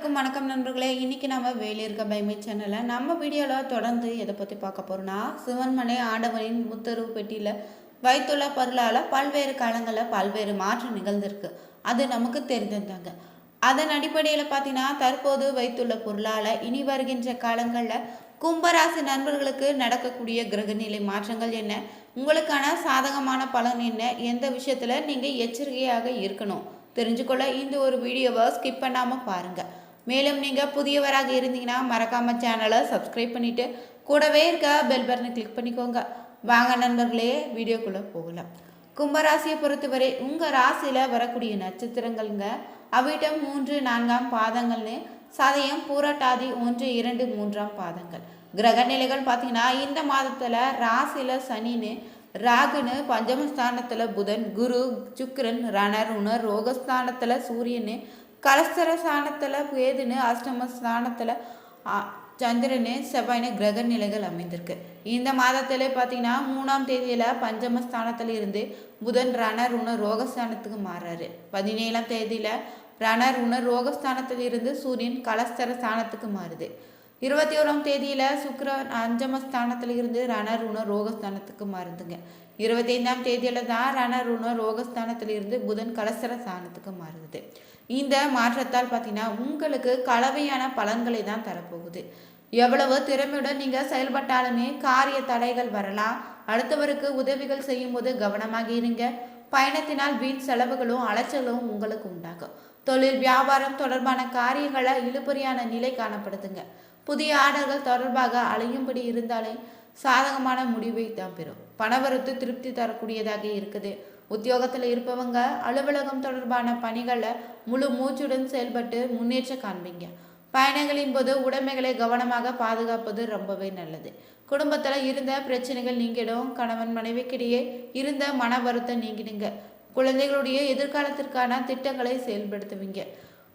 வணக்கம் நண்பர்களே. இன்னைக்கு நம்ம வேலியிருக்க பைமை சேனலில் நம்ம வீடியோவில் தொடர்ந்து எதை பற்றி பார்க்க போகிறோம்னா, சிவன்மனை ஆண்டவனின் முத்தருவு பெட்டியில் வைத்துள்ள பொருளால் பல்வேறு காலங்களில் பல்வேறு மாற்றம் நிகழ்ந்திருக்கு. அது நமக்கு தெரிந்திருந்தாங்க. அதன் அடிப்படையில் பார்த்தீங்கன்னா, தற்போது வைத்துள்ள பொருளால் இனி வருகின்ற காலங்களில் கும்பராசி நண்பர்களுக்கு நடக்கக்கூடிய கிரகநிலை மாற்றங்கள் என்ன, உங்களுக்கான சாதகமான பலன் என்ன, எந்த விஷயத்தில் நீங்கள் எச்சரிக்கையாக இருக்கணும் தெரிஞ்சுக்கொள்ள இந்த ஒரு வீடியோவை ஸ்கிப் பண்ணாமல் பாருங்கள். மேலும் நீங்கள் புதியவராக இருந்தீங்கன்னா மறக்காமல் சேனலை சப்ஸ்கிரைப் பண்ணிவிட்டு கூடவே இருக்க பெல் பட்டனை கிளிக் பண்ணிக்கோங்க. வாங்க நண்பர்களே, வீடியோக்குள்ளே போகலாம். கும்பராசியை பொறுத்தவரை உங்கள் ராசியில் வரக்கூடிய நட்சத்திரங்கள்ங்க அவிட்டம் 3, 4 பாதங்கள்னு சதயம், பூரட்டாதி 1, 2, 3 பாதங்கள். கிரக நிலைகள் பார்த்தீங்கன்னா, இந்த மாதத்தில் ராசியில் சனின்னு, ராகுன்னு, பஞ்சமஸ்தானத்தில் புதன், குரு, சுக்கிரன், ரணர், உணர், ரோகஸ்தானத்தில் சூரியன்னு, கலஸ்தர ஸ்தானத்தில் கேதுன்னு, அஷ்டம ஸ்தானத்தில் சந்திரனு, செவ்வாய்னு கிரக நிலைகள் அமைந்திருக்கு. இந்த மாதத்திலே பார்த்தீங்கன்னா 3ஆம் தேதியில் பஞ்சமஸ்தானத்தில் இருந்து புதன் ரணர் உணர் ரோகஸ்தானத்துக்கு மாறுறாரு. 17ஆம் தேதியில் ரணர் உணர் ரோகஸ்தானத்தில் இருந்து சூரியன் கலஸ்தர ஸ்தானத்துக்கு மாறுது. 21ஆம் தேதியில் சுக்கிரன் அஞ்சமஸ்தானத்தில் இருந்து ரணர் உணர் ரோகஸ்தானத்துக்கு மாறுதுங்க. 25ஆம் தேதியில் தான் ரணர் உணர் ரோகஸ்தானத்தில் இருந்து புதன் கலஸ்தர ஸ்தானத்துக்கு மாறுது. இந்த மாற்றத்தால் பார்த்தீங்கன்னா உங்களுக்கு கலவையான பலன்களை தான் தரப்போகுது. எவ்வளவு திறமையுடன் நீங்கள் செயல்பட்டாலுமே காரிய தடைகள் வரலாம். அடுத்தவருக்கு உதவிகள் செய்யும் போது கவனமாக இருங்க. பயணத்தினால் வீண் செலவுகளும் அலைச்சலும் உங்களுக்கு உண்டாகும். தொழில் வியாபாரம் தொடர்பான காரியங்களை இழுபறியான நிலை காணப்படுதுங்க. புதிய ஆர்டர்கள் தொடர்பாக அலையும்படி இருந்தாலே சாதகமான முடிவை தான் பெறும். பணவரத்து திருப்தி தரக்கூடியதாக இருக்குது. உத்தியோகத்தில் இருப்பவங்க அலுவலகம் தொடர்பான பணிகளில் முழு மூச்சுடன் செயல்பட்டு முன்னேற்ற காண்பீங்க. பயணங்களின் போது உடைமைகளை கவனமாக பாதுகாப்பது ரொம்பவே நல்லது. குடும்பத்தில் இருந்த பிரச்சனைகள் நீங்கிடும். கணவன் மனைவிக்கிடையே இருந்த மன வருத்தம் நீங்கிடுங்க. குழந்தைகளுடைய எதிர்காலத்திற்கான திட்டங்களை செயல்படுத்துவீங்க.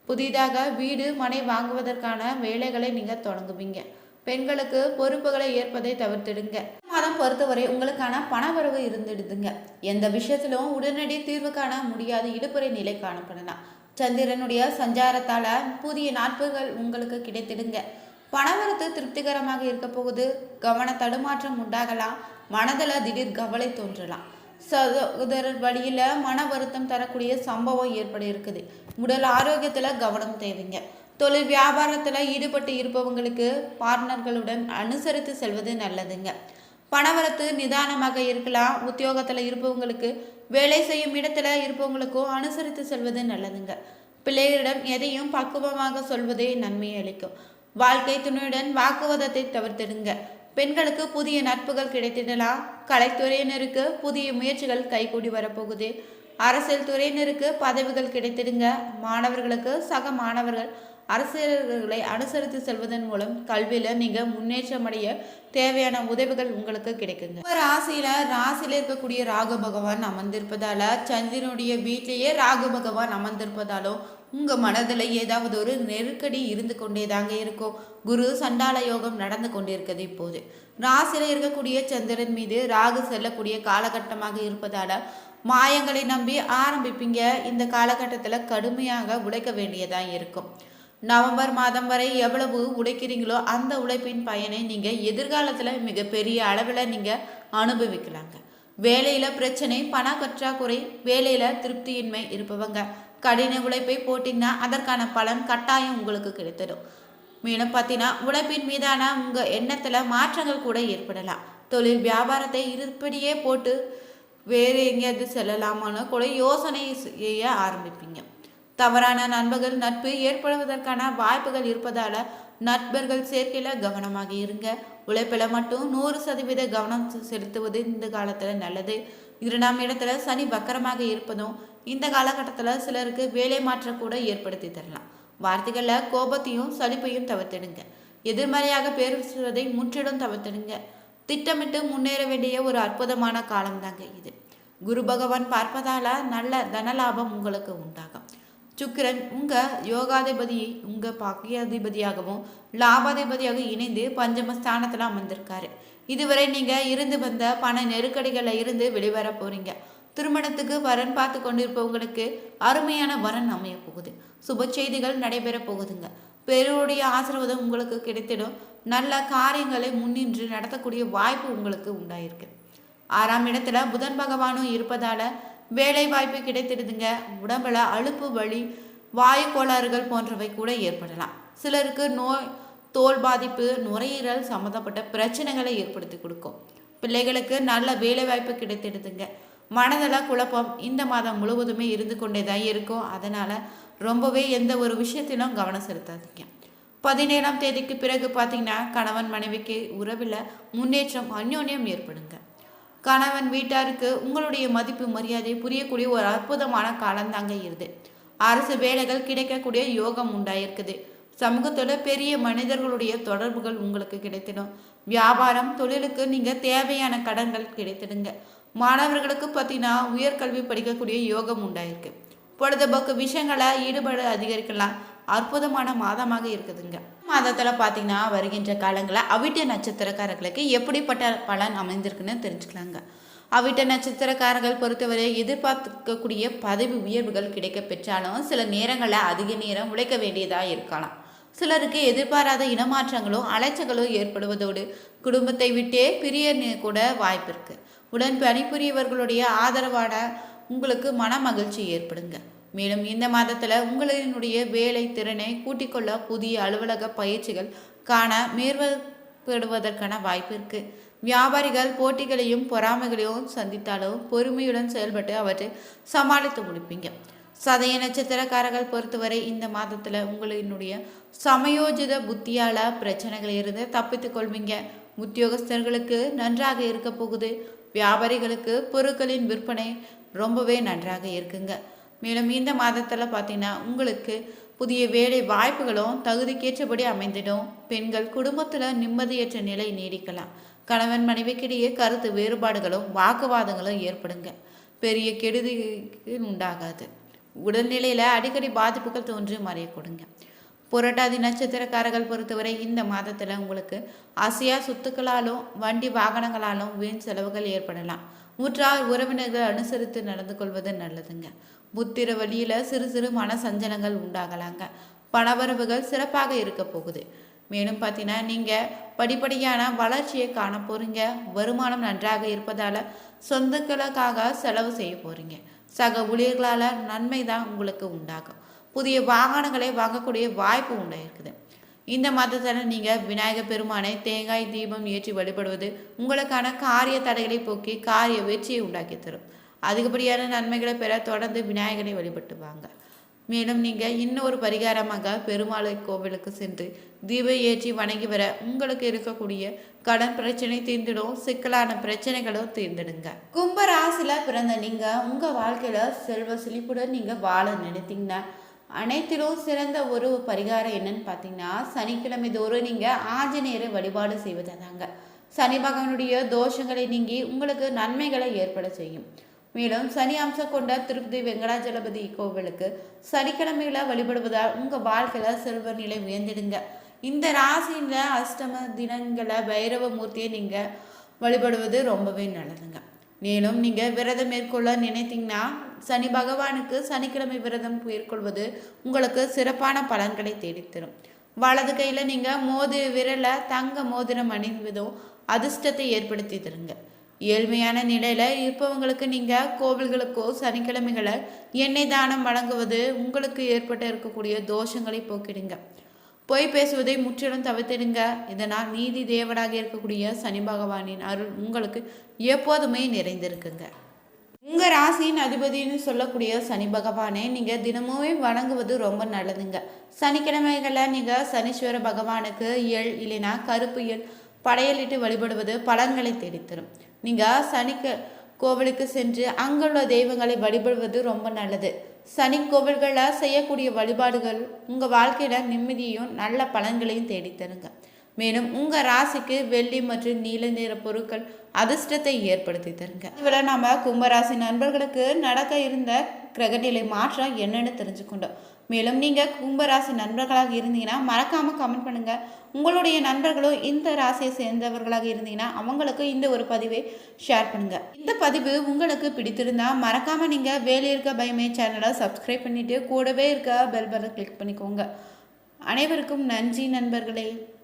புதிதாக வீடு மனை வாங்குவதற்கான வேலைகளை நீங்கள் தொடங்குவீங்க. பெண்களுக்கு பொறுப்புகளை ஏற்பதை தவிர்த்திடுங்க. மாதம் பொறுத்தவரை உங்களுக்கான பணவரவு இருந்துடுதுங்க. எந்த விஷயத்திலும் உடனடி தீர்வு காண முடியாத இடுப்புறை நிலை காணப்படலாம். சந்திரனுடைய சஞ்சாரத்தால புதிய நாட்கள் உங்களுக்கு கிடைத்திடுங்க. பணவரத்து திருப்திகரமாக இருக்க போகுது. கவன தடுமாற்றம் உண்டாகலாம். மனதில் திடீர் கவலை தோன்றலாம். சகோதரர் வழியில் மன வருத்தம் தரக்கூடிய சம்பவம் ஏற்பட இருக்குது. உடல் ஆரோக்கியத்தில் கவனம் தேவைங்க. தொழில் வியாபாரத்தில் ஈடுபட்டு இருப்பவங்களுக்கு பார்ட்னர்களுடன் அனுசரித்து செல்வது நல்லதுங்க. பணவரத்து நிதானமாக இருக்கலாம். உத்தியோகத்தில் இருப்பவங்களுக்கு, வேலை செய்யும் இடத்துல இருப்பவங்களுக்கும் அனுசரித்து செல்வது நல்லதுங்க. பிள்ளைகளிடம் எதையும் பக்குவமாக சொல்வதே நன்மையை அளிக்கும். வாழ்க்கை துணையுடன் வாக்குவாதத்தை தவிர்த்திடுங்க. பெண்களுக்கு புதிய நட்புகள் கிடைத்திடலாம். கலைத்துறையினருக்கு புதிய முயற்சிகள் கைகூடி வரப்போகுது. அரசியல் துறையினருக்கு பதவிகள் கிடைத்திடுங்க. மாணவர்களுக்கு சக மாணவர்கள் அரசியல்களை அனுசரித்து செல்வதன் மூலம் கல்வியில் நீங்கள் முன்னேற்றம் அடைய தேவையான உதவிகள் உங்களுக்கு கிடைக்குங்க. ராசியில் இருக்கக்கூடிய ராகு பகவான் அமர்ந்திருப்பதால, சந்திரனுடைய வீட்டிலேயே ராகு பகவான் அமர்ந்திருப்பதாலும் உங்கள் மனதில் ஏதாவது ஒரு நெருக்கடி இருந்து கொண்டே தாங்க இருக்கும். குரு சண்டால யோகம் நடந்து கொண்டிருக்கிறது. இப்போது ராசியில் இருக்கக்கூடிய சந்திரன் மீது ராகு செல்லக்கூடிய காலகட்டமாக இருப்பதால மாயங்களை நம்பி ஆரம்பிப்பீங்க. இந்த காலகட்டத்தில் கடுமையாக உழைக்க வேண்டியதாக இருக்கும். நவம்பர் மாதம் வரை எவ்வளவு உழைக்கிறீங்களோ அந்த உழைப்பின் பயனை நீங்கள் எதிர்காலத்தில் மிகப்பெரிய அளவில் நீங்கள் அனுபவிக்கலாங்க. வேலையில் பிரச்சனை, பண பற்றாக்குறை, வேலையில் திருப்தியின்மை இருப்பவங்க கடின உழைப்பை போட்டிங்கன்னா அதற்கான பலன் கட்டாயம் உங்களுக்கு கிடைத்திடும். மேலும் பார்த்தீங்கன்னா உழைப்பின் மீதான உங்கள் எண்ணத்தில் மாற்றங்கள் கூட ஏற்படலாம். தொழில் வியாபாரத்தை இருப்படியே போட்டு வேறு எங்கேயாவது செல்லலாமான்னு கூட யோசனை செய்ய ஆரம்பிப்பீங்க. தவறான நண்பர்கள் நட்பு ஏற்படுவதற்கான வாய்ப்புகள் இருப்பதால் நண்பர்கள் சேர்க்கையில் கவனமாக இருங்க. உழைப்பில் மட்டும் 100% கவனம் செலுத்துவது இந்த காலத்தில் நல்லது. 2ஆம் இடத்துல சனி வக்கரமாக இருப்பதும் இந்த காலகட்டத்தில் சிலருக்கு வேலை மாற்றம் கூட ஏற்படுத்தி தரலாம். வார்த்தைகளில் கோபத்தையும் சலிப்பையும் தவிர்த்திடுங்க. எதிர்மறையாக பேசுவதை முற்றிலும் தவிர்த்திடுங்க. திட்டமிட்டு முன்னேற வேண்டிய ஒரு அற்புதமான காலம் தாங்க இது. குரு பகவான் பார்ப்பதால நல்ல தனலாபம் உங்களுக்கு உண்டாகும். சுக்கிரன் உங்கள் யோகாதிபதியை உங்கள் பாக்கியாதிபதியாகவும் லாபாதிபதியாக இணைந்து பஞ்சமஸ்தானத்தில் அமர்ந்திருக்காரு. இதுவரை நீங்கள் இருந்து வந்த பண நெருக்கடிகளில் இருந்து வெளிவர போகிறீங்க. திருமணத்துக்கு வரன் பார்த்து கொண்டிருப்பவங்களுக்கு அருமையான வரன் அமைய போகுது. சுப செய்திகள் நடைபெற போகுதுங்க. பெருவுடைய ஆசீர்வாதம் உங்களுக்கு கிடைத்திடும். நல்ல காரியங்களை முன்னின்று நடத்தக்கூடிய வாய்ப்பு உங்களுக்கு உண்டாயிருக்கு. 6ஆம் இடத்துல புதன் பகவானும் இருப்பதால வேலை வாய்ப்பு கிடைத்திடுதுங்க. உடம்புல அலுப்பு, வலி, வாயு கோளாறுகள் போன்றவை கூட ஏற்படலாம். சிலருக்கு நோய், தோல் பாதிப்பு, நுரையீரல் சம்மந்தப்பட்ட பிரச்சனைகளை ஏற்படுத்தி கொடுக்கும். பிள்ளைகளுக்கு நல்ல வேலை வாய்ப்பு கிடைத்திடுதுங்க. மனதில் குழப்பம் இந்த மாதம் முழுவதுமே இருந்து கொண்டே தான் இருக்கும். அதனால் ரொம்பவே எந்த ஒரு விஷயத்திலும் கவனம் செலுத்தாதீங்க. 17ஆம் தேதிக்கு பிறகு பார்த்தீங்கன்னா கணவன் மனைவிக்கு உறவில் முன்னேற்றம், அந்யோன்யம் ஏற்படுங்க. கணவன் வீட்டாருக்கு உங்களுடைய மதிப்பு, மரியாதை புரியக்கூடிய ஒரு அற்புதமான காலந்தாங்க இருது. அரசு வேலைகள் கிடைக்கக்கூடிய யோகம் உண்டாயிருக்குது. சமூகத்தோட பெரிய மனிதர்களுடைய தொடர்புகள் உங்களுக்கு கிடைத்திடும். வியாபாரம், தொழிலுக்கு நீங்கள் தேவையான கடன்கள் கிடைத்திடுங்க. மாணவர்களுக்கு பார்த்தீங்கன்னா உயர்கல்வி படிக்கக்கூடிய யோகம் உண்டாயிருக்கு. பொழுதுபோக்கு விஷயங்களை ஈடுபாடு அதிகரிக்கலாம். அற்புதமான மாதமாக இருக்குதுங்க. மாதத்தில் பார்த்தீங்கன்னா வருகின்ற காலங்களில் அவிட்ட நட்சத்திரக்காரர்களுக்கு எப்படிப்பட்ட பலன் அமைந்திருக்குன்னு தெரிஞ்சுக்கலாங்க. அவிட்ட நட்சத்திரக்காரர்கள் பொறுத்தவரை எதிர்பார்க்கக்கூடிய பதவி உயர்வுகள் கிடைக்க பெற்றாலும் சில நேரங்களில் அதிக நேரம் உழைக்க வேண்டியதாக இருக்கலாம். சிலருக்கு எதிர்பாராத இனமாற்றங்களோ அலைச்சல்களோ ஏற்படுவதோடு குடும்பத்தை விட்டே பிரிய கூட வாய்ப்பு இருக்கு. உடன் பணிபுரியவர்களுடைய ஆதரவான உங்களுக்கு மன மகிழ்ச்சி ஏற்படுங்க. மேலும் இந்த மாதத்தில் உங்களினுடைய வேலை திறனை கூட்டிக்கொள்ள புதிய அலுவலக பயிற்சிகள் காண மேற்கொள்வதற்கான வாய்ப்பு இருக்கு. வியாபாரிகள் போட்டிகளையும் பொறாமைகளையும் சந்தித்தாலும் பொறுமையுடன் செயல்பட்டு அவற்றை சமாளித்து முடிப்பீங்க. சதய நட்சத்திரக்காரர்கள் பொறுத்தவரை இந்த மாதத்தில் உங்களினுடைய சமயோஜித புத்தியால் பிரச்சனைகளிலிருந்து தப்பித்து கொள்வீங்க. உத்தியோகஸ்தர்களுக்கு நன்றாக இருக்க போகுது. வியாபாரிகளுக்கு பொருட்களின் விற்பனை ரொம்பவே நன்றாக இருக்குங்க. மேலும் இந்த மாதத்தில் பார்த்தீங்கன்னா உங்களுக்கு புதிய வேலை வாய்ப்புகளும் தகுதிக்கேற்றபடி அமைந்திடும். பெண்கள் குடும்பத்தில் நிம்மதியற்ற நிலை நீடிக்கலாம். கணவன் மனைவிக்கிடையே கருத்து வேறுபாடுகளும் வாக்குவாதங்களும் ஏற்படுங்க. பெரிய கெடுதி உண்டாகாது. உடல்நிலையில் அடிக்கடி பாதிப்புகள் தோன்றி மறைய கொடுங்க. புரட்டாதி நட்சத்திரக்காரர்கள் பொறுத்தவரை இந்த மாதத்தில் உங்களுக்கு அசையா சொத்துக்களாலும் வண்டி வாகனங்களாலும் வீண் செலவுகள் ஏற்படலாம். ஊற்றார் உறவினர்கள் அனுசரித்து நடந்து கொள்வது நல்லதுங்க. புத்திர வழியில் சிறு சிறு மன சஞ்சலங்கள் உண்டாகலாங்க. பணவரவுகள் சிறப்பாக இருக்க போகுது. மேலும் பார்த்தீங்கன்னா நீங்கள் படிப்படியான வளர்ச்சியை காண போகிறீங்க. வருமானம் நன்றாக இருப்பதால் சொந்தங்களுக்காக செலவு செய்ய போகிறீங்க. சக ஊழியர்களால் நன்மை தான் உங்களுக்கு உண்டாகும். புதிய வாகனங்களை வாங்கக்கூடிய வாய்ப்பு உண்டாயிருக்குது. இந்த மாதத்தில் நீங்கள் விநாயகர் பெருமானை தேங்காய் தீபம் ஏற்றி வழிபடுவது உங்களுக்கான காரிய தடைகளை போக்கி காரிய வெற்றியை உண்டாக்கி தரும். அதிகப்படியான நன்மைகளை பெற தொடர்ந்து விநாயகரை வழிபட்டு வாங்க. மேலும் நீங்கள் இன்னொரு பரிகாரமாக பெருமாளை கோவிலுக்கு சென்று தீபம் ஏற்றி வணங்கி வர உங்களுக்கு இருக்கக்கூடிய கடன் பிரச்சனை தீர்ந்திடும். சிக்கலான பிரச்சனைகளும் தீர்ந்துடுங்க. கும்ப ராசியில் பிறந்த நீங்கள் உங்கள் வாழ்க்கையில் செல்வ செழிப்புடன் நீங்கள் வாழ நினைத்தீங்கன்னா அனைத்திலும் சிறந்த ஒரு பரிகாரம் என்னன்னு பார்த்தீங்கன்னா சனிக்கிழமை தோறும் நீங்கள் ஆஞ்சநேயரை வழிபாடு செய்வதாங்க. சனி பகவானுடைய தோஷங்களை நீங்கி உங்களுக்கு நன்மைகளை ஏற்பட செய்யும். மேலும் சனி அம்சம் கொண்ட திருப்பதி வெங்கடாஜலபதி கோவிலுக்கு சனிக்கிழமையில வழிபடுவதால் உங்கள் வாழ்க்கையில் செல்வ நிலை உயர்ந்திடுங்க. இந்த ராசியில் அஷ்டம தினங்களை பைரவ மூர்த்தியை நீங்கள் வழிபடுவது ரொம்பவே நல்லதுங்க. மேலும் நீங்கள் விரதம் மேற்கொள்ள நினைத்தீங்கன்னா சனி பகவானுக்கு சனிக்கிழமை விரதம் மேற்கொள்வது உங்களுக்கு சிறப்பான பலன்களை தேடித்தரும். வலது கையில் நீங்கள் விரலை தங்க மோதிரம் அணிவதும் அதிர்ஷ்டத்தை ஏற்படுத்தி தருங்க. ஏழ்மையான நிலையில் இருப்பவங்களுக்கு நீங்கள் கோவில்களுக்கோ சனிக்கிழமைகளை எண்ணெய் தானம் வழங்குவது உங்களுக்கு ஏற்பட்டு இருக்கக்கூடிய தோஷங்களை போக்கிடுங்க. பொய் பேசுவதை முற்றிலும் தவிர்த்திடுங்க. இதனால் நீதி தேவனாக இருக்கக்கூடிய சனி பகவானின் அருள் உங்களுக்கு எப்போதுமே நிறைந்திருக்குங்க. உங்கள் ராசியின் அதிபதினு சொல்லக்கூடிய சனி பகவானை நீங்கள் தினமுமே வணங்குவது ரொம்ப நல்லதுங்க. சனிக்கிழமைகளில் நீங்கள் சனீஸ்வர பகவானுக்கு எள் இல்லைனா கருப்பு எள் படையலிட்டு வழிபடுவது பலன்களை தேடித்தரும். நீங்கள் கோவிலுக்கு சென்று அங்குள்ள தெய்வங்களை வழிபடுவது ரொம்ப நல்லது. சனி கோவில்களில் செய்யக்கூடிய வழிபாடுகள் உங்கள் வாழ்க்கையில் நிம்மதியையும் நல்ல பலன்களையும் தேடித்தருங்க. மேலும் உங்கள் ராசிக்கு வெள்ளி மற்றும் நீல நிற பொருட்கள் அதிர்ஷ்டத்தை ஏற்படுத்தி தருங்க. இதில் நம்ம கும்பராசி நண்பர்களுக்கு நடக்க இருந்த கிரகநிலை மாற்றம் என்னன்னு தெரிஞ்சுக்கொண்டோம். மேலும் நீங்கள் கும்பராசி நண்பர்களாக இருந்தீங்கன்னா மறக்காமல் கமெண்ட் பண்ணுங்கள். உங்களுடைய நண்பர்களும் இந்த ராசியை சேர்ந்தவர்களாக இருந்தீங்கன்னா அவங்களுக்கு இந்த ஒரு பதிவை ஷேர் பண்ணுங்கள். இந்த பதிவு உங்களுக்கு பிடித்திருந்தால் மறக்காமல் நீங்கள் வேலை இருக்க பயமே சேனலை சப்ஸ்கிரைப் பண்ணிவிட்டு கூடவே இருக்க பெல் பட்டனை கிளிக் பண்ணிக்கோங்க. அனைவருக்கும் நன்றி நண்பர்களே.